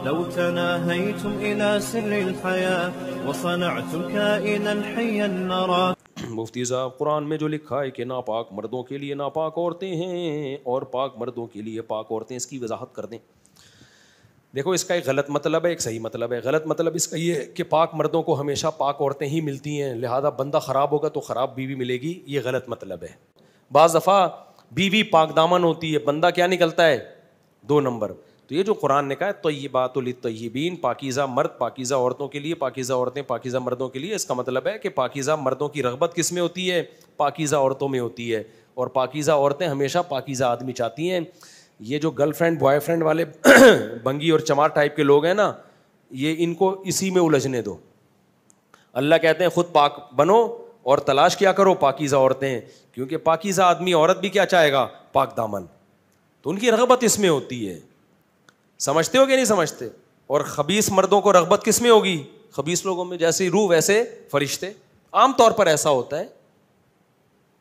لو تناهيتم إلى سر الحياة وصنعتم كائنا حيا نرى. مفتی صاحب قرآن میں جو لکھا ہے کہ ناپاک مردوں کے لیے ناپاک عورتیں ہیں اور پاک مردوں کے لیے پاک عورتیں، اس کی وضاحت کر دیں. دیکھو اس کا ایک غلط مطلب ہے، ایک صحیح مطلب ہے. غلط مطلب اس کا یہ ہے کہ پاک مردوں کو ہمیشہ پاک عورتیں ہی ملتی ہیں، لہذا بندہ خراب ہوگا تو خراب بیوی ملے گی، یہ غلط مطلب ہے. بعض دفعہ بیوی پاک دامن ہوتی ہے، بندہ کیا نکلتا ہے؟ 2 نمبر. تو یہ جو قرآن نے کہا ہے طیبات للطیبین، پاکیزہ مرد پاکیزہ عورتوں کے لیے، پاکیزہ عورتیں پاکیزہ مردوں کے لیے، اس کا مطلب ہے کہ پاکیزہ مردوں کی رغبت کس میں ہوتی ہے؟ پاکیزہ عورتوں میں ہوتی ہے، اور پاکیزہ عورتیں ہمیشہ پاکیزہ آدمی چاہتی ہیں. یہ جو گرل فرینڈ بوائے فرینڈ والے بنگی اور چمار ٹائپ کے لوگ ہیں نا، یہ ان کو اسی میں الجھنے دو. اللہ کہتے ہیں خود پاک بنو اور تلاش کیا کرو پاکیزہ عورتیں، کیونکہ پاکیزہ آدمی عورت بھی کیا چاہے گا؟ پاک دامن. تو ان کی رغبت اس میں ہوتی ہے. سمجھتے ہو کہ نہیں سمجھتے؟ اور خبیث مردوں کو رغبت کس میں ہوگی؟ خبیث لوگوں میں، جیسے روح ویسے فرشتے، عام طور پر ایسا ہوتا ہے.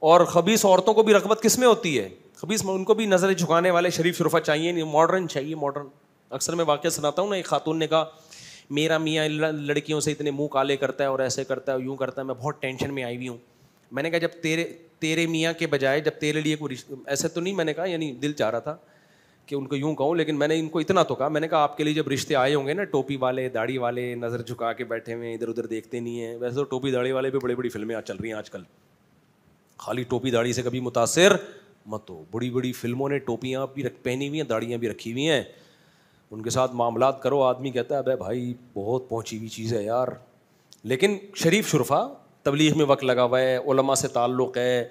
اور خبیث عورتوں کو بھی رغبت کس میں ہوتی ہے؟ خبیث ان کو بھی نظر جھکانے والے شریف شرفا چاہیے، نہیں ماڈرن چاہیے، ماڈرن. اکثر میں واقعہ سناتا ہوں نا، ایک خاتون نے کہا میرا میاں لڑکیوں سے اتنے منہ کالے کرتا ہے اور ایسے کرتا ہے یوں کرتا ہے، میں بہت ٹینشن میں آئی ہوئی ہوں. میں نے کہا جب تیرے میاں کے بجائے جب تیرے لیے کوئی ایسے تو نہیں، میں نے کہا یعنی دل چاہ رہا تھا کہ ان کو یوں کہوں، لیکن میں نے ان کو اتنا تو کہا، میں نے کہا آپ کے لیے جب رشتے آئے ہوں گے نا، ٹوپی والے داڑھی والے نظر جھکا کے بیٹھے ہوئے ادھر ادھر دیکھتے نہیں ہیں. ویسے تو ٹوپی داڑھی والے پہ بڑی بڑی فلمیں چل رہی ہیں آج کل، خالی ٹوپی داڑھی سے کبھی متاثر مت ہو. بڑی بڑی فلموں نے ٹوپیاں بھی پہنی ہوئی ہیں، داڑیاں بھی رکھی ہوئی ہیں، ان کے ساتھ معاملات کرو، آدمی کہتا ہے ابے بھائی بہت پہنچی ہوئی چیز ہے یار. لیکن شریف شرفا تبلیغ میں وقت لگا ہوا ہے، علماء سے تعلق ہے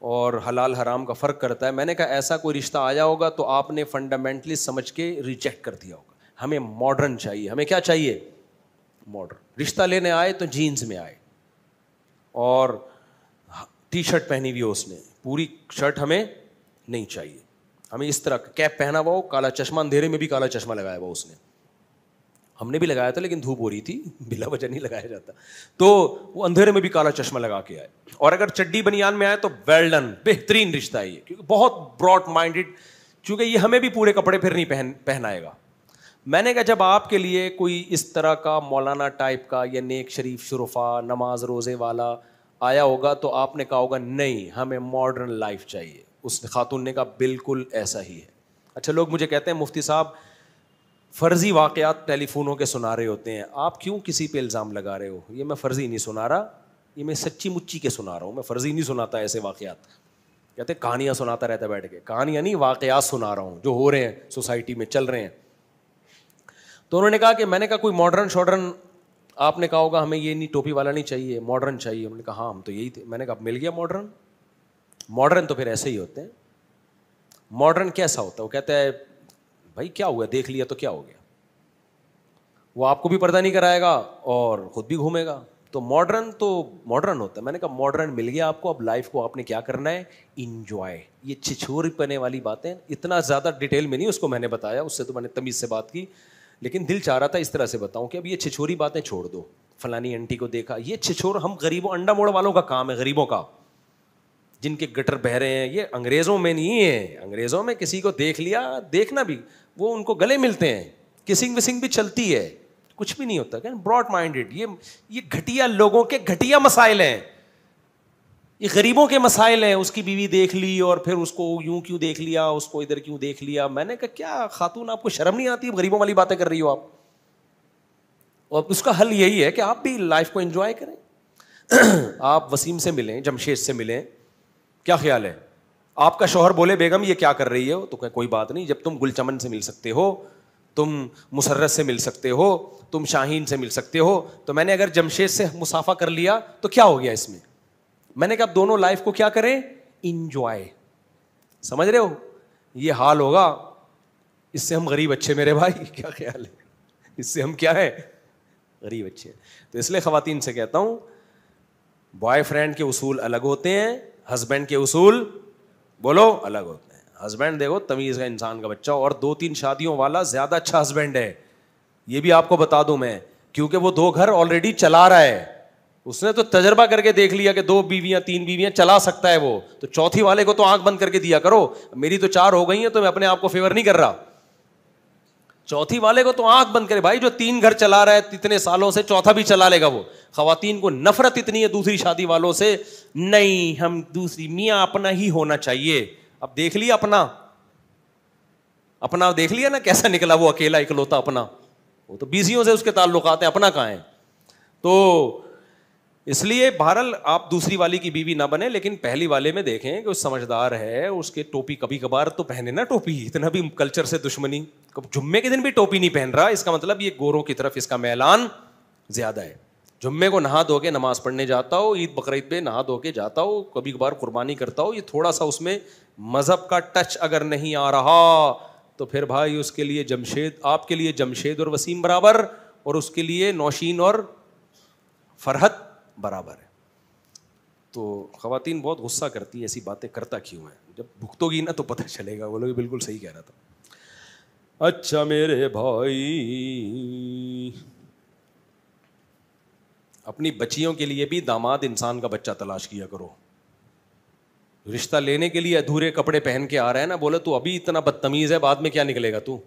اور حلال حرام کا فرق کرتا ہے. میں نے کہا ایسا کوئی رشتہ آیا ہوگا تو آپ نے فنڈامنٹلی سمجھ کے ریجیکٹ کر دیا ہوگا. ہمیں ماڈرن چاہیے. ہمیں کیا چاہیے؟ ماڈرن. رشتہ لینے آئے تو جینز میں آئے اور ٹی شرٹ پہنی ہوئی ہو، اس نے پوری شرٹ ہمیں نہیں چاہیے. ہمیں اس طرح کیپ پہنا ہوا ہو، کالا چشمہ، اندھیرے میں بھی کالا چشمہ لگایا ہوا اس نے. ہم نے بھی لگایا تھا لیکن دھوپ ہو رہی تھی، بلا وجہ نہیں لگایا جاتا. تو وہ اندھیرے میں بھی کالا چشمہ لگا کے آئے. اور اگر چڈی بنیان میں آئے تو ویل ڈن، بہترین رشتہ ہے یہ، کیونکہ بہت براڈ مائنڈیڈ، چونکہ یہ ہمیں بھی پورے کپڑے پھر نہیں پہنائے گا. میں نے کہا جب آپ کے لیے کوئی اس طرح کا مولانا ٹائپ کا یا نیک شریف شرفا نماز روزے والا آیا ہوگا تو آپ نے کہا ہوگا نہیں ہمیں ماڈرن لائف چاہیے. اس خاتون نے کہا بالکل ایسا ہی ہے. اچھا لوگ مجھے کہتے ہیں مفتی صاحب فرضی واقعات ٹیلی فونوں کے سنا رہے ہوتے ہیں، آپ کیوں کسی پہ الزام لگا رہے ہو؟ یہ میں فرضی نہیں سنا رہا، یہ میں سچی مچی کے سنا رہا ہوں، میں فرضی نہیں سناتا ایسے واقعات. کہتے ہیں کہانیاں سناتا رہتا بیٹھ کے. کہانیاں نہیں، واقعات سنا رہا ہوں جو ہو رہے ہیں سوسائٹی میں، چل رہے ہیں. تو انہوں نے کہا کہ میں نے کہا کوئی ماڈرن شاڈرن، آپ نے کہا ہوگا ہمیں یہ نہیں ٹوپی والا نہیں چاہیے، ماڈرن چاہیے. انہوں نے کہا ہاں ہم تو یہی تھے. میں نے کہا مل گیا ماڈرن. ماڈرن تو پھر ایسے ہی ہوتے ہیں. ماڈرن کیسا ہوتا ہے؟ وہ کہتا ہے بھائی کیا ہوا، دیکھ لیا تو کیا ہو گیا. وہ آپ کو بھی پردہ نہیں کرائے گا اور خود بھی گھومے گا. تو ماڈرن ہوتا ہے. میں نے کہا ماڈرن مل گیا آپ کو، اب لائف کو آپ نے کیا کرنا ہے؟ انجوائے. یہ چھچھوری پنے والی باتیں اتنا زیادہ ڈیٹیل میں نہیں اس کو میں نے بتایا، اس سے تو میں نے تمیز سے بات کی، لیکن دل چاہ رہا تھا اس طرح سے بتاؤں کہ اب یہ چھچھوری باتیں چھوڑ دو. فلانی انٹی کو دیکھا، یہ چھچھور ہم غریبوں انڈا موڑ والوں کا کام ہے، غریبوں کا، جن کے گٹر بہ رہے ہیں. یہ انگریزوں میں نہیں ہے. انگریزوں میں کسی کو دیکھ لیا، دیکھنا بھی، وہ ان کو گلے ملتے ہیں، کسنگ وسنگ بھی چلتی ہے، کچھ بھی نہیں ہوتا. Broad minded. یہ گھٹیا لوگوں کے گھٹیا مسائل ہیں، یہ غریبوں کے مسائل ہیں. اس کی بیوی دیکھ لی اور پھر اس کو یوں کیوں دیکھ لیا، اس کو ادھر کیوں دیکھ لیا. میں نے کہا کیا خاتون آپ کو شرم نہیں آتی؟ غریبوں والی باتیں کر رہی ہو آپ. اور اس کا حل یہی ہے کہ آپ بھی لائف کو انجوائے کریں. آپ وسیم سے ملیں، جمشید سے ملیں، کیا خیال ہے؟ آپ کا شوہر بولے بیگم یہ کیا کر رہی ہو، تو کوئی بات نہیں. جب تم گل چمن سے مل سکتے ہو، تم مسرت سے مل سکتے ہو، تم شاہین سے مل سکتے ہو، تو میں نے اگر جمشید سے مصافحہ کر لیا تو کیا ہو گیا اس میں؟ میں نے کہا دونوں لائف کو کیا کریں؟ انجوائے. سمجھ رہے ہو؟ یہ حال ہوگا. اس سے ہم غریب اچھے میرے بھائی، کیا خیال ہے؟ اس سے ہم کیا ہے؟ غریب اچھے. تو اس لیے خواتین سے کہتا ہوں بوائے فرینڈ کے اصول الگ ہوتے ہیں، ہسبینڈ کے اصول بولو الگ ہوتے ہیں. ہسبینڈ دیکھو تمیز کا انسان کا بچہ، اور 2-3 شادیوں والا زیادہ اچھا ہسبینڈ ہے. یہ بھی آپ کو بتا دوں میں، کیونکہ وہ 2 گھر آلریڈی چلا رہا ہے. اس نے تو تجربہ کر کے دیکھ لیا کہ 2 بیویاں 3 بیویاں چلا سکتا ہے وہ. تو چوتھی والے کو تو آنکھ بند کر کے دیا کرو. میری تو 4 ہو گئی ہیں تو میں اپنے آپ کو فیور نہیں کر رہا. چوتھی والے کو تو آنکھ بند کرے بھائی, جو 3 گھر چلا رہا ہے اتنے سالوں سے, چوتھا بھی چلا لے گا وہ. خواتین کو نفرت اتنی ہے دوسری شادی والوں سے, نہیں ہم دوسری, میاں اپنا ہی ہونا چاہیے. اب دیکھ لیا اپنا دیکھ لیا نا کیسا نکلا وہ اکیلا اکلوتا اپنا. وہ تو بیسیوں سے اس کے تعلقات ہیں, اپنا کہاں ہے. تو اس لیے بہرحال آپ دوسری والی کی بیوی نہ بنے, لیکن پہلی والے میں دیکھیں کہ وہ سمجھدار ہے, اس کے ٹوپی کبھی کبھار تو پہنے نا ٹوپی, اتنا بھی کلچر سے دشمنی. جمعے کے دن بھی ٹوپی نہیں پہن رہا, اس کا مطلب یہ گوروں کی طرف اس کا میلان زیادہ ہے. جمعے کو نہا دھو کے نماز پڑھنے جاتا ہو, عید بقرعید پہ نہا دھو کے جاتا ہو, کبھی کبھار قربانی کرتا ہو, یہ تھوڑا سا اس میں مذہب کا ٹچ اگر نہیں آ رہا تو پھر بھائی اس کے لیے جمشید, آپ کے لیے جمشید اور وسیم برابر, اور اس کے لیے نوشین اور فرحت برابر ہے. تو خواتین بہت غصہ کرتی ہیں, ایسی باتیں کرتا کیوں ہے, جب بھگتو گی نا تو پتہ چلے گا. وہ لوگ بالکل صحیح کہہ رہا تھا. اچھا میرے بھائی, اپنی بچیوں کے لیے بھی داماد انسان کا بچہ تلاش کیا کرو. رشتہ لینے کے لیے ادھورے کپڑے پہن کے آ رہا ہے نا, بولے تو ابھی اتنا بدتمیز ہے, بعد میں کیا نکلے گا تو.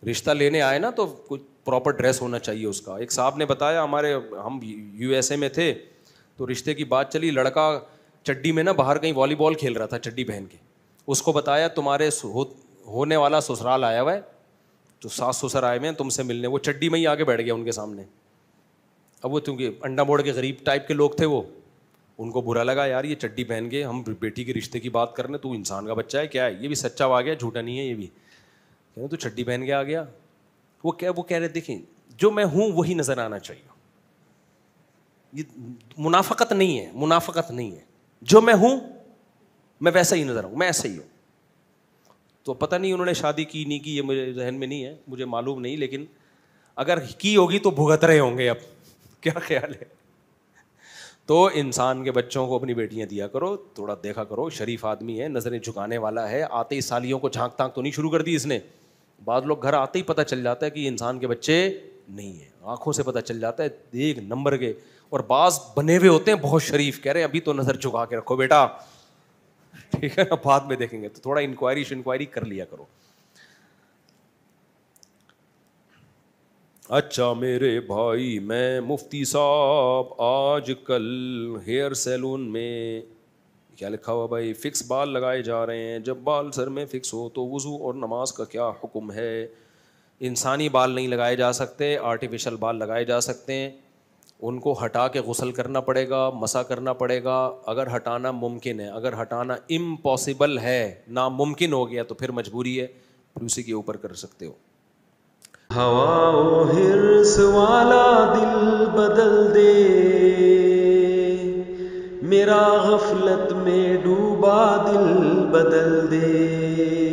رشتہ لینے آئے نا تو کچھ پراپر ڈریس ہونا چاہیے اس کا. ایک صاحب نے بتایا, ہم USA میں تھے تو رشتے کی بات چلی, لڑکا چڈی میں نا باہر کہیں والی بال کھیل رہا تھا چڈی پہن کے. اس کو بتایا تمہارے ہونے والا سسرال آیا ہوا ہے, تو ساس سسر آئے ہوئے ہیں تم سے ملنے. وہ چڈی میں ہی آگے بیٹھ گیا ان کے سامنے. اب وہ چونکہ انڈا موڑ کے غریب ٹائپ کے لوگ تھے, وہ ان کو برا لگا, یار یہ چڈی پہن کے ہم بیٹی کے رشتے کی بات کرنے, تو انسان کا بچہ ہے کیا ہے, یہ بھی سچا آ گیا جھوٹا نہیں ہے یہ بھی. کہ تو چڈی پہن کے آ گیا. وہ کہہ رہے دیکھیں جو میں ہوں وہی نظر آنا چاہیے. یہ منافقت نہیں ہے, جو میں ہوں میں ویسا ہی نظر آؤں, میں ایسا ہی ہوں. تو پتہ نہیں انہوں نے شادی کی نہیں کی, یہ میرے ذہن میں نہیں ہے, مجھے معلوم نہیں, لیکن اگر کی ہوگی تو بھگت رہے ہوں گے. اب کیا خیال ہے. تو انسان کے بچوں کو اپنی بیٹیاں دیا کرو, تھوڑا دیکھا کرو, شریف آدمی ہے, نظریں جھکانے والا ہے. آتے ہی سالیوں کو جھانک تانک تو نہیں شروع کر دی اس نے. بعض لوگ گھر آتے ہی پتہ چل جاتا ہے کہ انسان کے بچے نہیں ہیں, آنکھوں سے پتہ چل جاتا ہے 1 نمبر کے. اور بعض بنے ہوئے ہوتے ہیں بہت شریف, کہہ رہے ہیں ابھی تو نظر جھکا کے رکھو بیٹا, ٹھیک ہے نا, بعد میں دیکھیں گے. تو تھوڑا انکوائری کر لیا کرو. اچھا میرے بھائی, میں مفتی صاحب آج کل ہیئر سیلون میں کیا لکھا ہوا بھائی, فکس بال لگائے جا رہے ہیں. جب بال سر میں فکس ہو تو وضو اور نماز کا کیا حکم ہے. انسانی بال نہیں لگائے جا سکتے, آرٹیفیشل بال لگائے جا سکتے ہیں. ان کو ہٹا کے غسل کرنا پڑے گا, مسا کرنا پڑے گا. اگر ہٹانا ممکن ہے, اگر ہٹانا امپاسبل ہے, ناممکن ہو گیا تو پھر مجبوری ہے, پھر اسی کے اوپر کر سکتے ہو. ہوا و حرص والا دل بدل دے, میرا غفلت میں ڈوبا دل بدل دے.